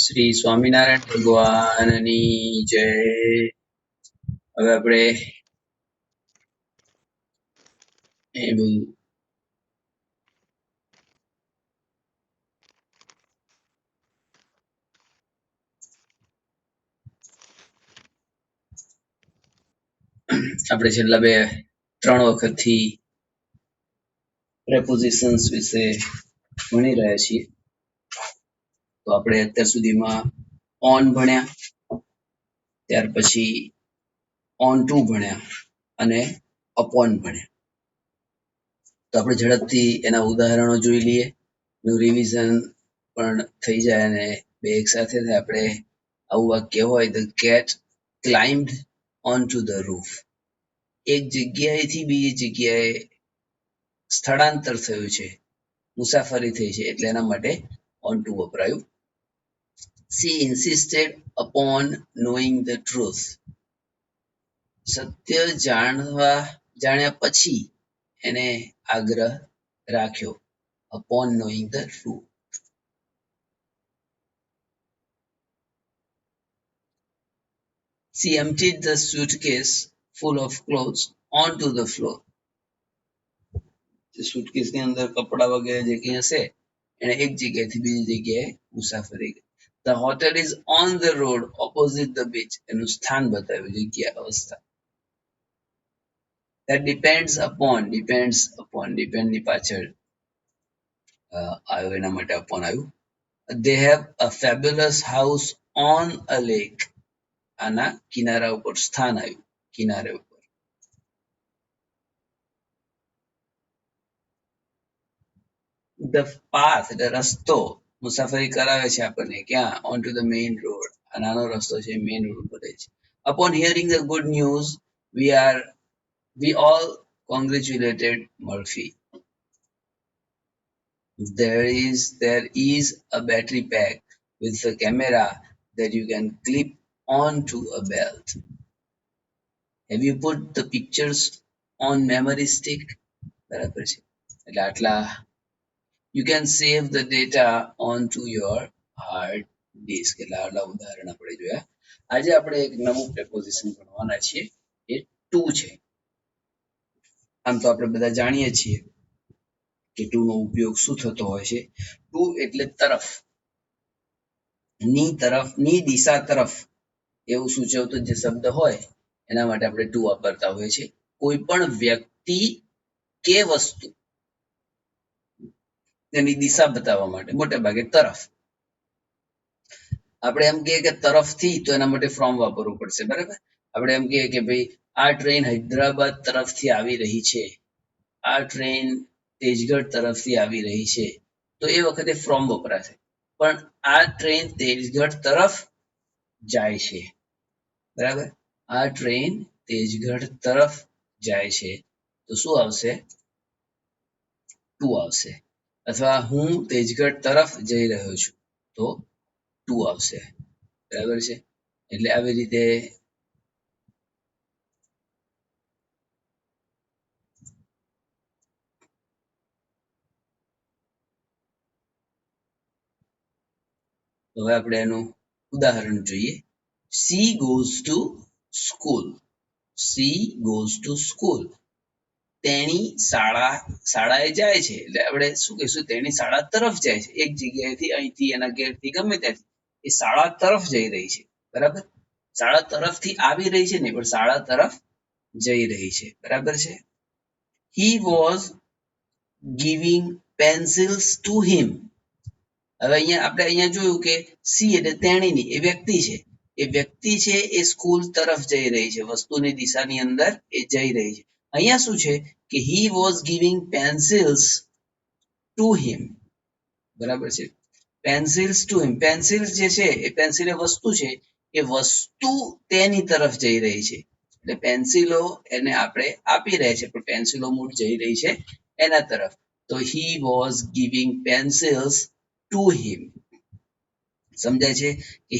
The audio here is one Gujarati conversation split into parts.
શ્રી સ્વામિનારાયણ ભગવાનની જય. હવે આપણે એ બધું આપણે છેલ્લા 3 વખતથી પ્રેપોઝિશન્સ વિશે ભણી રહ્યા છીએ. તો આપણે અત્યાર સુધીમાં ઓન ભણ્યા, ત્યાર પછી ઓન ટુ ભણ્યા અને અપોન ભણ્યા. તો આપણે ઝડપથી એના ઉદાહરણો જોઈ લઈએ, નું રિવિઝન પણ થઈ જાય અને બે એક સાથે આપણે આવું વાક્ય હોય, the cat climbed on to the roof. એક જગ્યાએથી બીજી જગ્યાએ સ્થળાંતર થયું છે, મુસાફરી થઈ છે, એટલે એના માટે ઓન ટુ વપરાયું. She insisted upon knowing the truth. સત્ય જાણ્યા પછી એને આગ્રહ રાખ્યો, upon knowing the truth. She emptied the suitcase full of clothes onto the floor. Suitcase ની અંદર કપડા વગેરે જે કંઈ હશે એને એક જગ્યાએથી બીજી જગ્યાએ મુસાફરી કરી. The hotel is on the road opposite the beach. એનું સ્થાન બતાવ્યું, જગ્યા, અવસ્થા. That depends upon depend ની પાછળ આવ્યું, એના માટે upon આવ્યું. They have a fabulous house on a lake. આના કિનારા ઉપર સ્થાન આવ્યું, કિનારે ઉપર. The path, એટલે રસ્તો, મુસાફરી કરાવે છે આપણને ક્યાં? On to the main road. આ નાનો રસ્તો છે, મેઇન રોડ પર છે. Upon hearing the good news, we all congratulated Murphy. There is a battery pack with a camera that you can clip onto a belt. Have you put the pictures on memory stick? બરાબર છે, એટલે આટલા. You can save the data onto your hard disk. એટલે આટલા ઉદાહરણ આપણે જોયા. આજે આપણે એક નવું પ્રેપોઝિશન ભણવાના છીએ, એ ટુ છે. આમ તો આપણે બધા જાણીએ છીએ કે ટુ નો ઉપયોગ શું થતો હોય છે. ટુ એટલે તરફ, ની દિશા તરફ એવું સૂચવતો જે શબ્દ હોય એના માટે આપણે ટુ વાપરતા હોઈએ છીએ. કોઈ પણ વ્યક્તિ કે વસ્તુ તેની દિશા બતાવવા માટે મોટે ભાગે તરફ. આપણે એમ કહીએ કે તરફથી, તો એના માટે ફ્રોમ વાપરવું પડશે, બરાબર. આપણે એમ કહીએ કે ભાઈ આ ટ્રેન હૈદરાબાદ તરફથી આવી રહી છે, આ ટ્રેન તેજગઢ તરફથી આવી રહી છે, તો એ વખતે ફ્રોમ વપરાશે. પણ આ ટ્રેન તેજગઢ તરફ જાય છે, બરાબર. આ ટ્રેન તેજગઢ તરફ જાય છે, તો શું આવશે? ટુ આવશે. અથવા હું તેજગઢ તરફ જઈ રહ્યો છું, તો ટુ આવશે, બરાબર છે. એટલે આવી રીતે હવે આપણે એનું ઉદાહરણ જોઈએ. She goes to school. She goes to school. તેણી શાળાએ જાય છે, એટલે આપણે શું કહીશું? તેણી શાળા તરફ જાય છે. એક જગ્યાએથી, અહીંથી, એના ઘેરથી, ગમે ત્યાંથી એ શાળા તરફ જઈ રહી છે, બરાબર. શાળા તરફથી આવી રહી છે નહીં, પણ શાળા તરફ જઈ રહી છે, બરાબર છે. He was giving pencils to him. હવે અહીંયા જોયું કે સી એટલે તેણીની, એ વ્યક્તિ છે. એ વ્યક્તિ છે એ સ્કૂલ તરફ જઈ રહી છે, વસ્તુની દિશાની અંદર એ જઈ રહી છે. અહીંયા શું છે કે he was giving pencils to him, બરાબર છે. pencils to him. પેન્સિલ જે છે એ પેન્સિલ એ વસ્તુ છે, એ વસ્તુ તેની તરફ જઈ રહી છે. એટલે પેન્સિલો એને આપણે આપી રહ્યા છે, પણ પેન્સિલો મૂળ જઈ રહી છે એના તરફ. તો he was giving pencils to him. સમજાય છે કે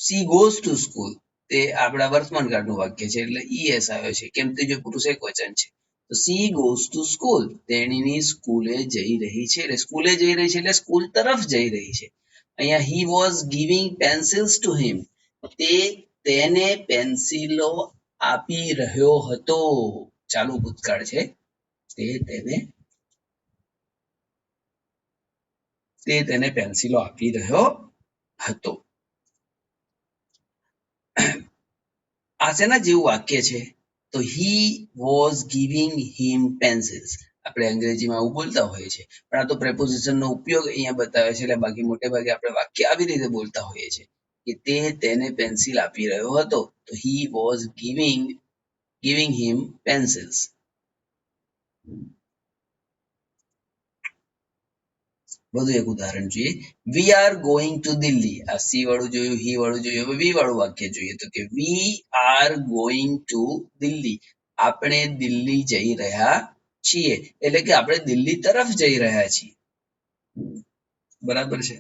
she goes to school, તે આપણા વર્તમાનકાળનું વાક્ય છે, એટલે es આવ્યો છે. કેમ? તે જો પુરુષ એકવચન છે. તો she goes to school, તેણીની સ્કૂલે જઈ રહી છે. એટલે સ્કૂલે જઈ રહી છે એટલે સ્કૂલ તરફ જઈ રહી છે. અહીંયા he was giving pencils to him. તે તેને પેન્સિલો આપી રહ્યો હતો. ચાલુ ભૂતકાળ છે. તે તેને પેન્સિલો આપી રહ્યો હતો. આ શેના જેવું વાક્ય છે? તો he was giving him pencils. આપણે અંગ્રેજીમાં આવું બોલતા હોઈએ છીએ, પણ આ તો પ્રેપોઝિશનનો ઉપયોગ અહીંયા બતાવે છે, એટલે બાકી મોટે ભાગે આપણે વાક્ય આવી રીતે બોલતા હોઈએ છીએ કે તે તેને પેન્સિલ આપી રહ્યો હતો. તો he was giving him pencils. વધુ એક ઉદાહરણ જોઈએ. we are going to Delhi. આ સી વાળું જોયું, he વાળું જોયું, હવે વી વાળું વાક્ય જોઈએ. તો કે we are going to Delhi. આપણે દિલ્હી જઈ રહ્યા છીએ, એટલે કે આપણે દિલ્હી તરફ જઈ રહ્યા છીએ. બરાબર છે.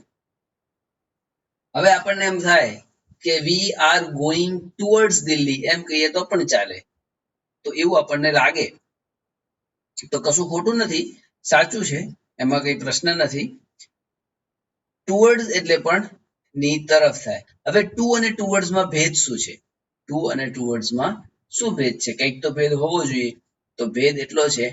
હવે આપણને એમ થાય કે we are going towards Delhi એમ કહીએ તો પણ ચાલે. તો એવું આપણને લાગે તો કશું ખોટું નથી, સાચું છે, એમાં કઈ પ્રશ્ન નથી. ટુવર્ડ્સ એટલે પણ ની તરફ થાય. હવે ટુ અને ટુવર્ડ્સ માં ભેદ શું છે? ટુ અને ટુવર્ડ્સ માં શું ભેદ છે? કંઈક તો ભેદ હોવો જોઈએ. તો ભેદ એટલો છે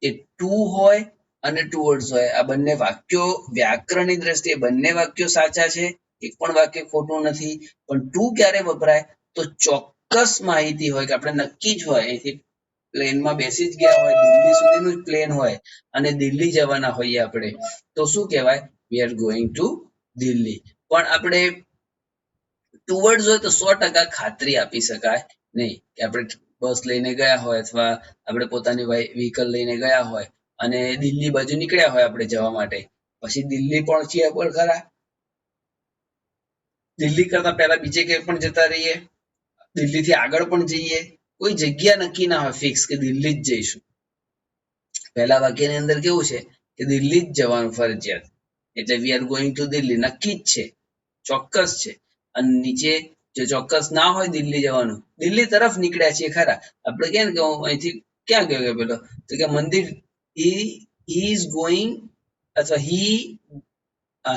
કે ટુ હોય અને ટુવર્ડ્સ હોય, આ બંને વાક્યો વ્યાકરણની દ્રષ્ટિએ બંને વાક્યો સાચા છે, એક પણ વાક્ય ખોટું નથી. પણ ટુ ક્યારે વપરાય? તો ચોક્કસ માહિતી હોય કે આપણે નક્કી જ હોય, અહીંથી પ્લેનમાં બેસી જ ગયા હોય, દિલ્હી સુધીનું જ પ્લેન હોય અને દિલ્હી જવાના હોઈએ આપણે, તો શું કહેવાય? we are going to Delhi. પણ આપણે ટુવર્ડ્સ હોય તો 100% ખાતરી આપી શકાય નહીં કે આપણે બસ લઈને ગયા હોય અથવા આપણે પોતાની વ્હીકલ લઈને ગયા હોય અને દિલ્હી બાજુ નીકળ્યા હોય આપણે જવા માટે, પછી દિલ્હી પહોંચીએ પણ ખરા, દિલ્હી કરતા પહેલા બીજે ક્યાંય પણ જતા રહીએ, દિલ્હીથી આગળ પણ જઈએ, કોઈ જગ્યા નક્કી ના હોય ફિક્સ કે દિલ્હી જ જઈશું. પહેલા વાક્યની અંદર કેવું છે કે દિલ્હી જ જવાનું ફરજિયાત, એટલે we are going to Delhi નક્કી જ છે, ચોક્કસ છે. અને નીચે જો ચોક્કસ ના હોય દિલ્હી જવાનું, દિલ્હી તરફ નીકળ્યા છીએ ખરા, આપણે કેમ કે અહીંથી ક્યાં ગયો પેલો, તો કે મંદિર, he is going અથવા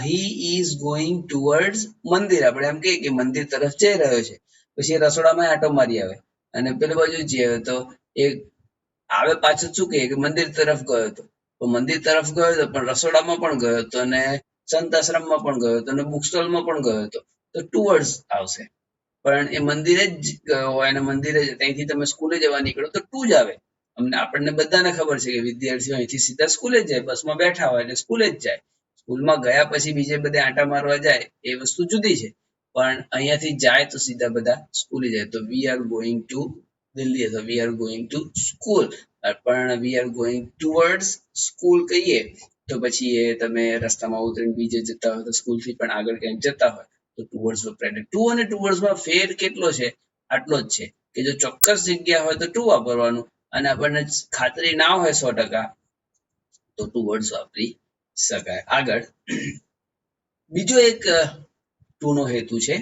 he is going towards મંદિર, આપણે એમ કહીએ કે મંદિર તરફ જઈ રહ્યો છે. પછી રસોડામાં આંટો મારી આવે અને પેલી બાજુ જઈએ તો એ આવે પાછું શું કહે કે મંદિર તરફ ગયો હતો. તો મંદિર તરફ ગયો હતો પણ રસોડામાં પણ ગયો હતો અને સંત આશ્રમમાં પણ ગયો હતો અને બુક સ્ટોલમાં પણ ગયો હતો, તો ટુવર્ડ્સ આવશે. પણ એ મંદિરે જ ગયો હોય અને મંદિરે જ ત્યાંથી તમે સ્કૂલે જવા નીકળો તો ટુ જ આવે. આપણને બધાને ખબર છે કે વિદ્યાર્થીઓ અહીંથી સીધા સ્કૂલે જ જાય, બસમાં બેઠા હોય એટલે સ્કૂલે જ જાય. સ્કૂલમાં ગયા પછી બીજે બધે આંટા મારવા જાય એ વસ્તુ જુદી છે, પણ અહીંયાથી જાય તો સીધા બધા સ્કૂલે જાય. તો we are going to Delhi અથવા we are going to school. પણ we are going towards school કહીએ તો પછી એ તમે રસ્તામાં ઉતરીને બીજે જતા હોય તો સ્કૂલ થી પણ આગળ ક્યાંક જતા હોય તો ટુવર્ડ્સ વપરાય. ટુ અને ટુવર્ડ્સ માં ફેર કેટલો છે? આટલો જ છે કે જો ચોક્કસ જગ્યા હોય તો ટુ વાપરવાનું અને આપણને ખાતરી ના હોય 100% તો ટુવર્ડ્સ વાપરી શકાય. આગળ બીજો એક ટુ નો હેતુ છે.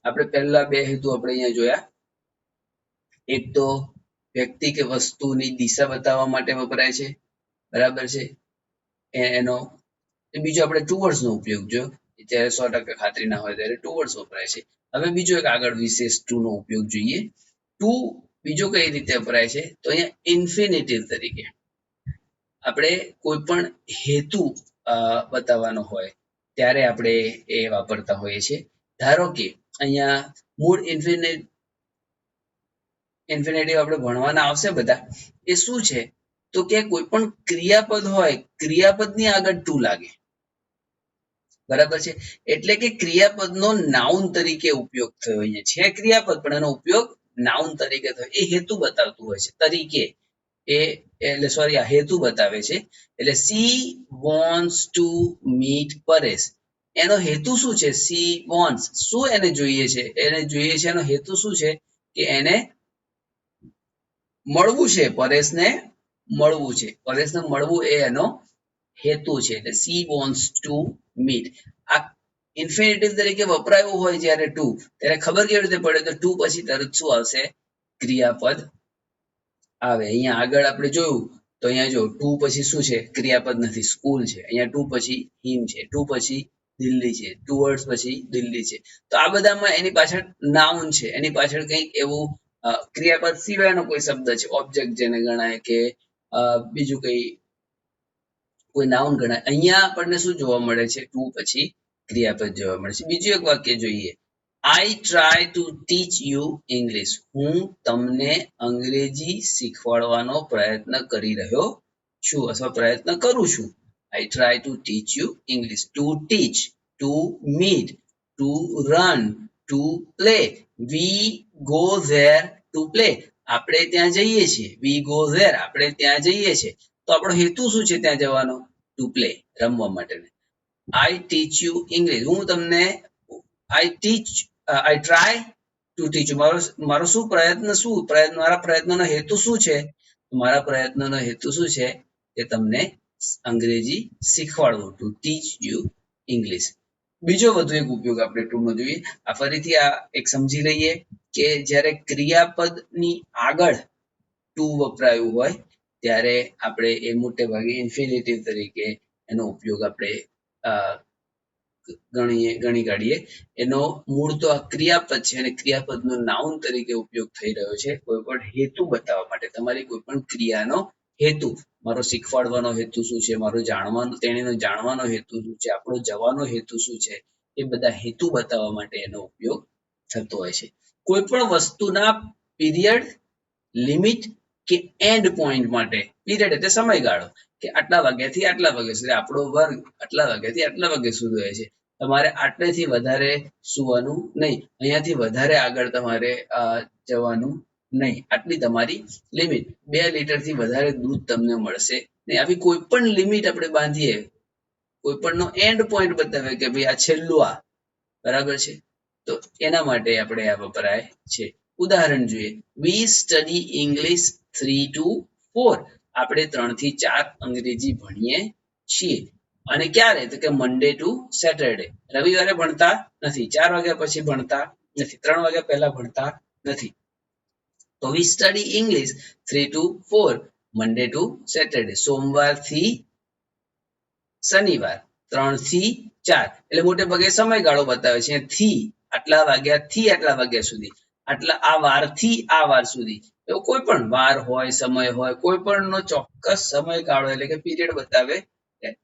આપણે પહેલા બે હેતુ આપણે અહીંયા જોયા. એક તો વ્યક્તિ કે વસ્તુની દિશા બતાવવા માટે વપરાય છે, બરાબર છે, એનો. બીજો આપણે ટુવર્ડ્સ નો ઉપયોગ જોયો, જ્યારે 100% ખાતરી ના હોય ત્યારે ટુવર્ડ્સ વપરાય છે. હવે બીજો એક આગળ વિશેષ ટુ નો ઉપયોગ જોઈએ. ટુ બીજો કઈ રીતે વપરાય છે? તો અહીંયા ઇન્ફિનિટિવ તરીકે. આપણે કોઈ પણ હેતુ બતાવવાનો હોય ત્યારે આપણે એ વાપરતા હોઈએ છીએ. ધારો કે અહીંયા મૂળ ઇન્ફિનેટિવ આપણે ભણવાના આવશે બધા, એ શું છે? તો કે કોઈ પણ ક્રિયાપદ હોય, ક્રિયાપદની આગળ ટુ લાગે, બરાબર છે, એટલે કે ક્રિયાપદનો નાઉન તરીકે ઉપયોગ થયો. અહીંયા છે ક્રિયાપદ પણ એનો ઉપયોગ નાઉન તરીકે થયો, એ હેતુ બતાવતું હોય છે. તરીકે એટલે સોરી આ હેતુ બતાવે છે. એટલે she wants to meet Paresh, એનો હેતુ શું છે? she wants, શું એને જોઈએ છે? એને જોઈએ છે એનો હેતુ શું છે? કે એને મળવું છે, પરેશને મળવું છે, પરેશને મળવું એ એનો હેતુ છે. એટલે she wants to meet. આ ઇન્ફિનિટિવ તરીકે વપરાયું હોય જ્યારે ટુ, ત્યારે ખબર કેવી રીતે પડે? તો ટુ પછી તરત શું આવશે? ક્રિયાપદ આવે. અહીંયા આગળ આપણે જોયું તો અહીંયા જો ટુ પછી શું છે? ક્રિયાપદ નથી, સ્કૂલ છે. અહીંયા ટુ પછી હિમ છે, ટુ પછી દિલ્હી છે, ટુવર્ડ્સ પછી દિલ્હી છે. તો આ બધામાં એની પાછળ નાઉન છે, એની પાછળ કંઈક એવું ક્રિયાપદ સિવાયનો કોઈ શબ્દ છે, ઓબ્જેક્ટ જેને ગણાય કે બીજું કઈ કોઈ નાઉન ગણાય. અહીંયા આપણને શું જોવા મળે છે? ટુ પછી ક્રિયાપદ જોવા મળે છે. બીજું એક વાક્ય જોઈએ. આઈ try to teach you English. હું તમને અંગ્રેજી શીખવાડવાનો પ્રયત્ન કરી રહ્યો છું અથવા પ્રયત્ન કરું છું. I try to teach you English. To teach, to meet, to run, to play. We go there to play. આપણે ત્યાં જઈએ છીએ. We go there. આપણે ત્યાં જઈએ છીએ. તો આપણો હેતુ શું છે ત્યાં જવાનો? To play, રમવા માટે. I teach you English. હું તમને I try to teach you. મારો શું પ્રયત્ન મારા પ્રયત્નનો હેતુ શું છે? મારા પ્રયત્નનો હેતુ શું છે? કે તમને અંગ્રેજી શીખવાડવું. To teach you English. બીજો વધુ એક ઉપયોગ આપણે ટુનો જોઈએ. આ ફરીથી આ એક સમજી લઈએ કે જ્યારે ક્રિયાપદની આગળ ટુ વપરાયું હોય ત્યારે આપણે એ મોટે ભાગે ઇન્ફિનિટિવ તરીકે એનો ઉપયોગ આપણે ગણી કાઢીએ. એનો મૂળ તો આ ક્રિયાપદ છે અને ક્રિયાપદનો નાઉન તરીકે ઉપયોગ થઈ રહ્યો છે કોઈ પણ હેતુ બતાવવા માટે. તમારી કોઈ પણ ક્રિયાનો હેતુ, મારો શીખવાડવાનો હેતુ શું છે, મારો તેણીનો જાણવાનો હેતુ શું છે, આપણો જવાનો હેતુ શું છે, એ બધા હેતુ બતાવવા માટે એનો ઉપયોગ થતો હોય છે. કોઈ પણ વસ્તુના પીરિયડ, લિમિટ કે એન્ડ પોઈન્ટ માટે, પીરિયડ એટલે સમયગાળો, કે આટલા વાગ્યાથી આટલા વાગ્યા સુધી, આપણો વર્ગ આટલા વાગ્યાથી આટલા વાગ્યા સુધી હોય છે. તમારે આટલેથી વધારે સુવાનું નહીં, અહીંયાથી વધારે આગળ તમારે જવાનું નહીં, આટલી તમારી લિમિટ. 2 લીટરથી વધારે દૂધ તમને મળશે નહીં. આવી કોઈ પણ લિમિટ આપણે બાંધીએ, કોઈ પણ નો એન્ડ પોઈન્ટ બતાવે કે ભાઈ આ છેલ્લું આ, બરાબર છે, તો એના માટે આપણે આ વપરાય છે. ઉદાહરણ જોઈએ. વી સ્ટડી ઇંગ્લિશ 3 to 4. આપણે 3 થી 4 અંગ્રેજી ભણીએ છીએ. અને ક્યારે? તો કે મંડે ટુ સેટરડે. રવિવારે ભણતા નથી, 4 વાગ્યા પછી ભણતા નથી, 3 વાગ્યા પહેલા ભણતા નથી. તો we study English 3 to 4, Monday to Saturday. સોમવારથી શનિવાર 3 થી 4. એટલે મોટે ભાગે સમયગાળો બતાવે છે. થી આટલા વાગ્યાથી આટલા વાગ્યા સુધી, આટલા આ વારથી આ વાર સુધી, એવો કોઈ પણ વાર હોય, સમય હોય, કોઈ પણ નો ચોક્કસ સમયગાળો એટલે કે પીરિયડ બતાવે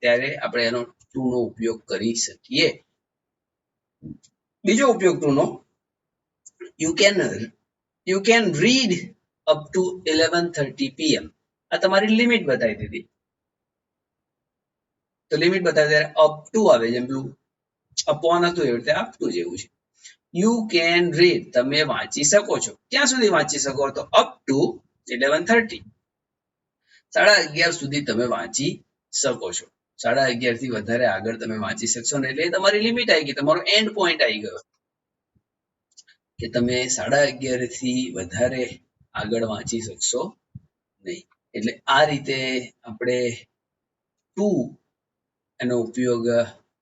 ત્યારે આપણે એનો ટુ નો ઉપયોગ કરી શકીએ. બીજો ઉપયોગ to know, you can read up to 11:30 PM. આ તમારી લિમિટ બતાવી દીધી. તો લિમિટ બતાવે ત્યારે અપ ટુ આવે, જેમ પેલું અપોન હતું એવી રીતે અપ ટુ જેવું છે. યુ કેન રીડ, તમે વાંચી શકો છો. ક્યાં સુધી વાંચી શકો? તો અપ ટુ 11:30, 11:30 સુધી તમે વાંચી શકો છો. 11:30 થી વધારે આગળ તમે વાંચી શકશો ને, એટલે તમારી લિમિટ આવી ગઈ, તમારો એન્ડ પોઈન્ટ આવી ગયો કે તમે 11:30 થી વધારે આગળ વાંચી શકશો નહીં. એટલે આ રીતે આપણે ટુ એનો ઉપયોગ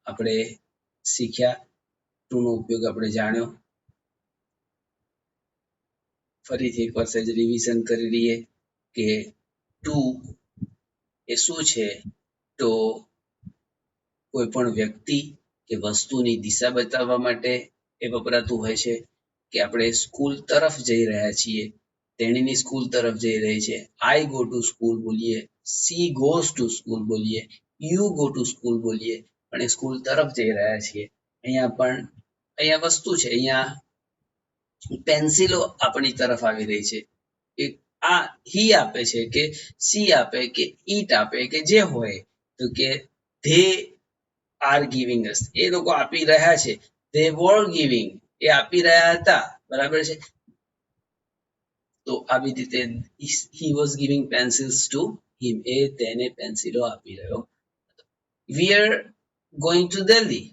આપણે શીખ્યા, ટુ નો ઉપયોગ આપણે જાણ્યો. ફરીથી એકવાર સહેજ રિવિઝન કરી લઈએ કે ટુ એ શું છે. તો કોઈ પણ વ્યક્તિ કે વસ્તુની દિશા બતાવવા માટે એ વપરાતું હોય છે. કે આપણે સ્કૂલ તરફ જઈ રહ્યા છીએ, તેણીની સ્કૂલ તરફ જઈ રહી છે. આઈ ગો ટુ સ્કૂલ બોલીએ, સી ગોઝ ટુ સ્કૂલ બોલીએ, યુ ગો ટુ સ્કૂલ બોલીએ, પણ એ સ્કૂલ તરફ જઈ રહ્યા છીએ. અહીંયા વસ્તુ છે, અહીંયા પેન્સિલો આપણી તરફ આવી રહી છે. આ હી આપે છે કે સી આપે કે ઈટ આપે કે જે હોય, તો કે ધે આર ગિવિંગ અસ, એ લોકો આપી રહ્યા છે. ધે વર ગિવિંગ, એ આપી રહ્યા હતા, બરાબર છે. તો આવી રીતે he was giving pencils to him, એ તેને પેન્સિલો આપી રહ્યો હતો. We are going to Delhi,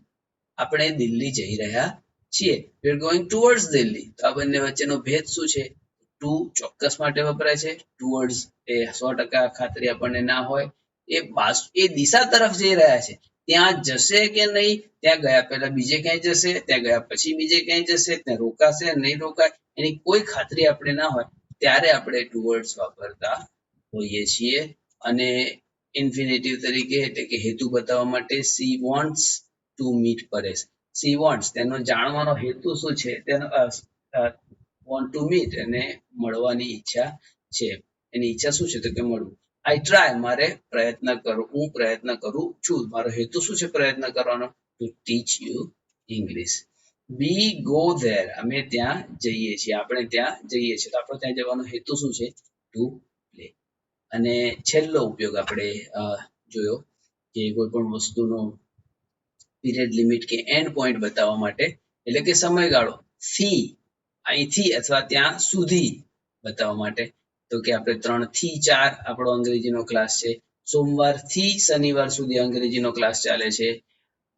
આપણે દિલ્હી જઈ રહ્યા છીએ. We are going towards Delhi. તો આ બંને વચ્ચેનો ભેદ શું છે? ટુ ચોક્કસ માટે વપરાય છે, ટુવર્ડ્સ એ 100% ખાતરી આપણને ના હોય. એ દિશા તરફ જઈ રહ્યા છે, ત્યાં જશે કે નહીં, ત્યાં ગયા પહેલા બીજે ક્યાંય જશે, ત્યાં ગયા પછી બીજે ક્યાંય જશે, ત્યાં રોકાશે નહીં રોકાય, એની કોઈ ખાતરી આપણે ના હોય, ત્યારે આપણે ટુવર્ડ્સ વાપરતા હોઈએ છીએ. અને ઇન્ફિનિટિવ તરીકે એટલે કે હેતુ બતાવવા માટે C wants to meet Paresh. C wants તેનો જાણવાનો હેતુ શું છે, તેનો વોન્ટ ટુ મીટ અને મળવાની ઈચ્છા છે. એની ઈચ્છા શું છે તો કે મળવું. આઈ ટ્રાય મારે પ્રયત્ન કરું, હું પ્રયત્ન કરું છું. મારો હેતુ શું છે પ્રયત્ન કરવાનો? Two teach you English. We go there અમે ત્યાં જઈએ છીએ, આપણે ત્યાં જઈએ છીએ. તો આપણો ત્યાં જવાનો હેતુ શું છે? To play. અને છેલ્લો ઉપયોગ આપણે જોયો કે કોઈ પણ વસ્તુનો પીરિયડ લિમિટ કે એન્ડ પોઈન્ટ બતાવવા માટે, એટલે કે સમયગાળો થી અહીંથી અથવા ત્યાં સુધી બતાવવા માટે. તો કે આપણે 3 થી 4 આપણો અંગ્રેજીનો ક્લાસ છે. સોમવારથી શનિવાર સુધી અંગ્રેજીનો ક્લાસ ચાલે છે.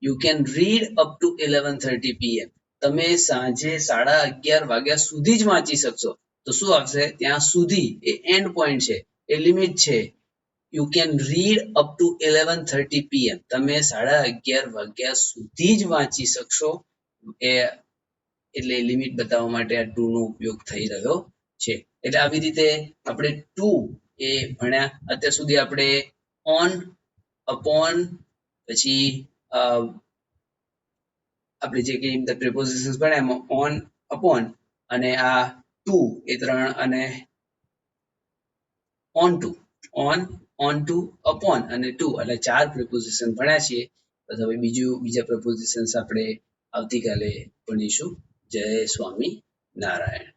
You can read up to 11:30 PM. તમે સાંજે 11:30 વાગ્યા સુધી જ વાંચી શકશો. તો શું આવશે? ત્યાં સુધી એ એન્ડ પોઈન્ટ છે, એ લિમિટ છે. You can read up to 11:30 PM. તમે 11:30 વાગ્યા સુધી જ વાંચી શકશો. એ એટલે લિમિટ બતાવવા માટે આ ટુ નો ઉપયોગ થઈ રહ્યો છે. એટલે આવી રીતે આપણે ટુ એ ભણ્યા. અત્યાર સુધી આપણે ઓન, અપોન, પછી આપણે જે કઈ બધા પ્રિપોઝિશન્સ ભણ્યા એમાં ઓન, અપોન અને આ ટુ એ ત્રણ અને on two, on two, upon અને ટુ, એટલે 4 પ્રિપોઝિશન ભણ્યા છીએ. બસ હવે બીજા પ્રિપોઝિશન્સ આપણે આવતીકાલે ભણીશું. જય સ્વામી નારાયણ.